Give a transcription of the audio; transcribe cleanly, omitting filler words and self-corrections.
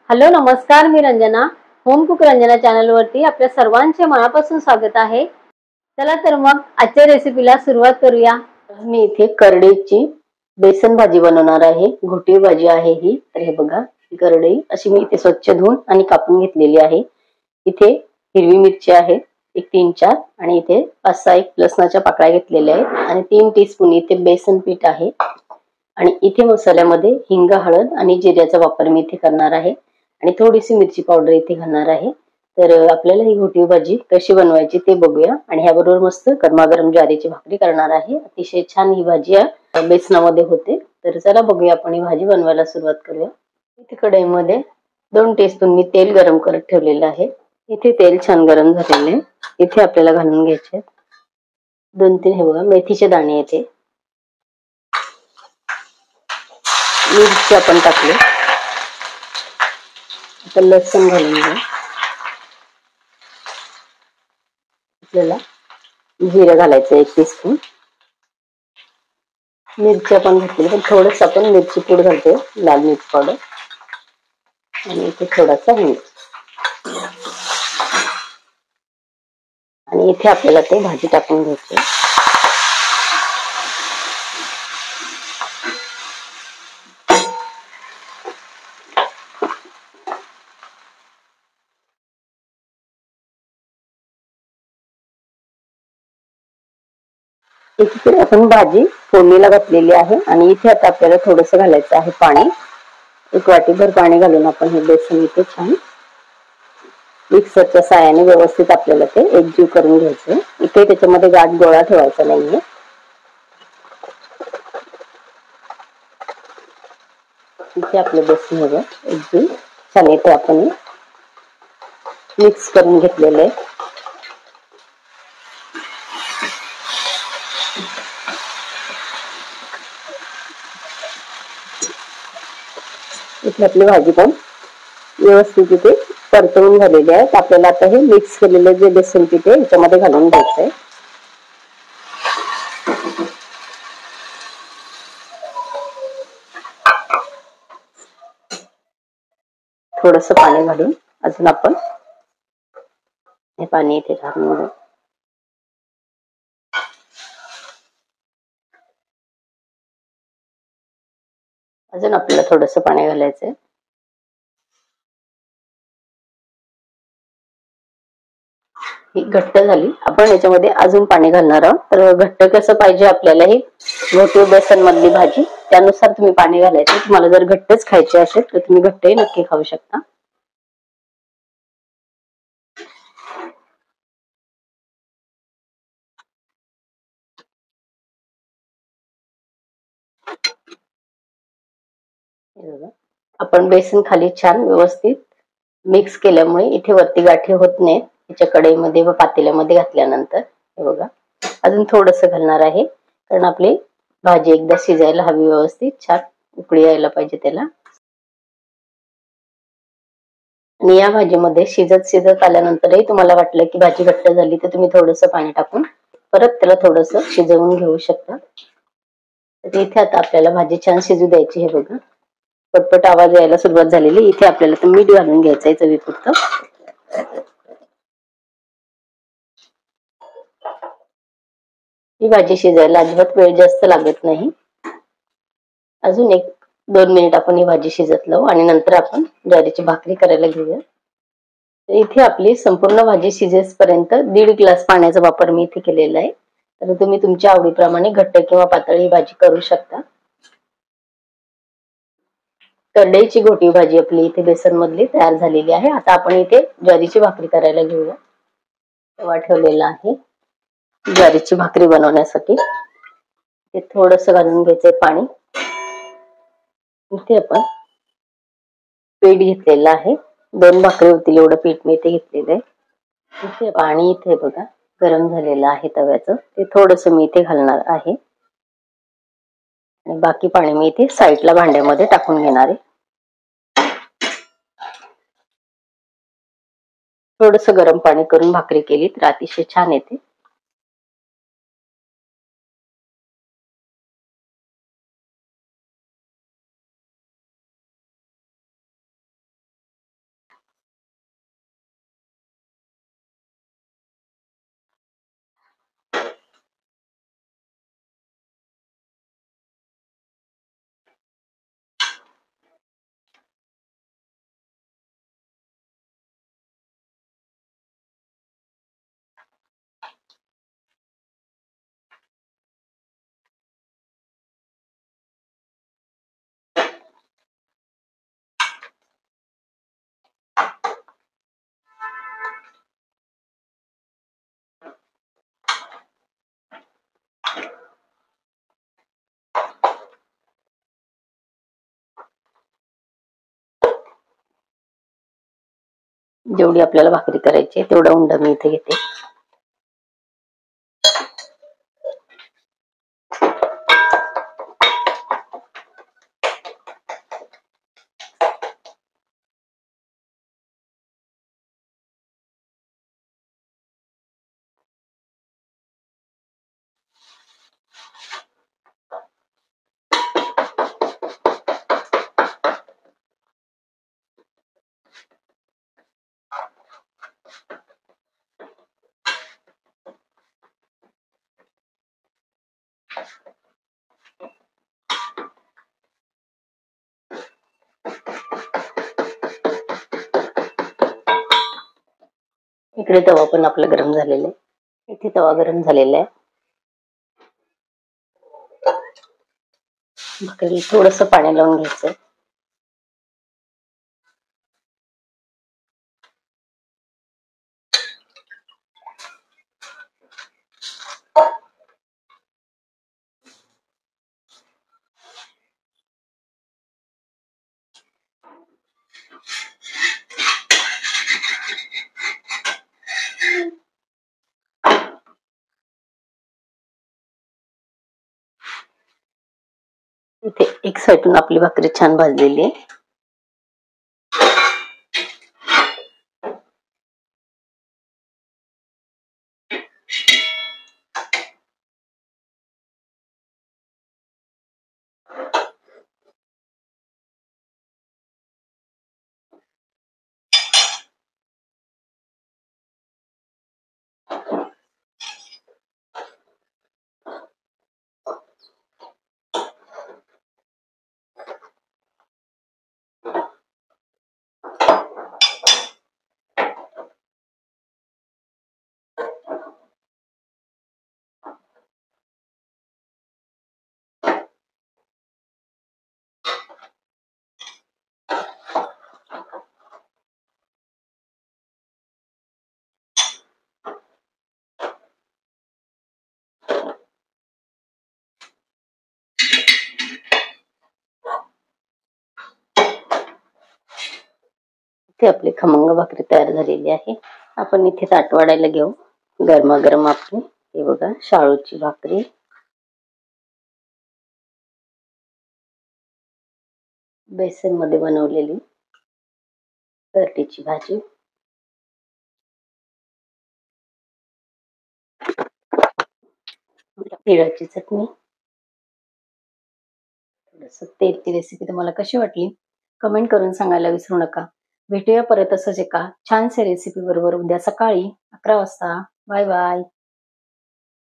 Hello नमस्कार, मी Ranjana. Home cook Ranjana channel वरती आपल्या सर्वांचे मनापासून स्वागत आहे. चला तर मग आजच्या रेसिपीला सुरुवात करूया. मी इथे करडईची बेसन भाजी बनवणार आहे. घोटी भाजी आहे ही. तर हे बघा, ही करडई अशी मी इथे स्वच्छ धुवून आणि कापून घेतलेली आहे. इथे हिरवी मिरची आहे एक 3-4 आणि इथे 5-6 एक लसणाच्या पाकळ्या घेतलेल्या आहेत आणि 3 टीस्पून इथे बेसन पीठ आहे. आणि इथे मसाल्यामध्ये हिंग, हळद आणि जिऱ्याचा वापर मी इथे करणार आहे आणि थोडीशी मिरची पावडर इथे घालणार आहे. तर आपल्याला ही घोटी भाजी कशी बनवायची ते बघूया. आणि ह्याबरोबर मस्त गरमागरम ज्वारीची भाकरी करणार आहे. अतिशय छान ही भाजी बेसनामध्ये होते. तर चला बघूया, आपण ही भाजी बनवायला सुरुवात करूया. इथे कढईमध्ये 2 टीस्पून मी तेल गरम करत ठेवलेलं आहे. इथे तेल छान गरम झालेले आहे. इथे आपल्याला घालून घ्यायचे 2-3 हे बघा मेथीचे दाणे. इथे मिरची आपण टाकले. आता लसूण घालून घेऊ. आपल्याला जिरं घालायचं 1 टीस्पून. मिरची आपण घातली, पण थोडस आपण मिरची पूड घालतो, लाल मिरची पावडर. आणि इथे थोडासा हिंग. आणि इथे आपल्याला ते भाजी टाकून घ्यायची. एकीकडे आपण भाजी फोडणीला घातलेली आहे आणि इथे आता आपल्याला थोडस घालायचं आहे पाणी. 1 वाटीभर पाणी घालून आपण हे बेसन इथे छान मिक्सरच्या साहाय्याने व्यवस्थित आपल्याला ते एकजीव करून घ्यायचं. इथे त्याच्यामध्ये गाठ गोळा ठेवायचा नाहीये. इथे आपलं बेसन हवं एकजीव छान. इथे आपण मिक्स करून घेतलेलं आहे. इथे आपली भाजी पण व्यवस्थित इथे परतवून झालेली आहे. आपल्याला आता हे मिक्स केलेले जे बेसन पीठ आहे याच्यामध्ये घालून घ्यायचंय. थोडस पाणी घालून अजून आपण हे पाणी इथे घालून घेऊ. अजून आपल्याला थोडस पाणी घालायचंय. ही घट्ट झाली. आपण याच्यामध्ये अजून पाणी घालणार आहोत. तर घट्ट कसं पाहिजे आपल्याला ही घोटी बेसन मधली भाजी, त्यानुसार तुम्ही पाणी घालायचं. तुम्हाला जर घट्टच खायचे असेल तर तुम्ही घट्टही नक्की खाऊ शकता. आपण बेसन खाली छान व्यवस्थित मिक्स केल्यामुळे इथे वरती गाठी होत नाहीत. त्याच्या कढईमध्ये व पातेल्यामध्ये घातल्यानंतर हे बघा अजून थोडस घालणार आहे, कारण आपली भाजी एकदा शिजायला हवी व्यवस्थित छान उकळी यायला पाहिजे त्याला. आणि या भाजीमध्ये शिजत शिजत आल्यानंतरही तुम्हाला वाटलं की भाजी घट्ट झाली तर तुम्ही थोडंसं पाणी टाकून परत त्याला थोडंसं शिजवून घेऊ शकता. तर इथे आता आपल्याला भाजी छान शिजू द्यायची. हे बघा पटपट आवाज यायला सुरुवात झालेली. इथे आपल्याला तर मीठ घालून घ्यायचंय चवीपुरतं. ही भाजी शिजायला अजिबात वेळ जास्त लागत नाही. अजून 1-2 मिनिट आपण ही भाजी शिजत लावू आणि नंतर आपण ज्वारीची भाकरी करायला घेऊया. इथे आपली संपूर्ण भाजी शिजेपर्यंत 1.5 ग्लास पाण्याचा वापर मी इथे केलेला आहे. तर तुम्ही तुमच्या आवडीप्रमाणे घट्ट किंवा पातळ ही भाजी करू शकता. करडईची घोटी भाजी आपली इथे बेसन मधली तयार झालेली आहे. आता आपण इथे ज्वारीची भाकरी करायला घेऊया. तवा ठेवलेला आहे ज्वारीची भाकरी बनवण्यासाठी. ते थोडंसं घालून घ्यायचंय पाणी. इथे आपण पीठ घेतलेलं आहे. 2 भाकरी होतील एवढं पीठ मी इथे घेतलेलं आहे. इथे पाणी इथे बघा गरम झालेलं आहे तव्याचं, ते थोडंसं मी इथे घालणार आहे आणि बाकी पाणी मी इथे साईडला भांड्यामध्ये टाकून घेणार आहे. थोडंसं गरम पाणी करून भाकरी केली तर अतिशय छान येते. जेवढी आपल्याला भाकरी करायची आहे तेवढा उंडा मी इथे घेते. इकडे तवा पण आपला गरम झालेला आहे. इथे तवा गरम झालेला आहे. भाकरी थोडस पाणी लावून घ्यायचं. इथे एक साईडून आपली भाकरी छान भाजलेली आहे. इथे आपली खमंग भाकरी तयार झालेली आहे. आपण इथे ताट वाढायला घेऊ. गरमागरम आपली हे बघा शाळूची भाकरी, बेसन मध्ये बनवलेली करडीची भाजी, तिळाची चटणी. ती रेसिपी तुम्हाला कशी वाटली कमेंट करून सांगायला विसरू नका. भेटूया परत असंच एका छानशा रेसिपी बरोबर उद्या सकाळी 11 वाजता. Bye bye.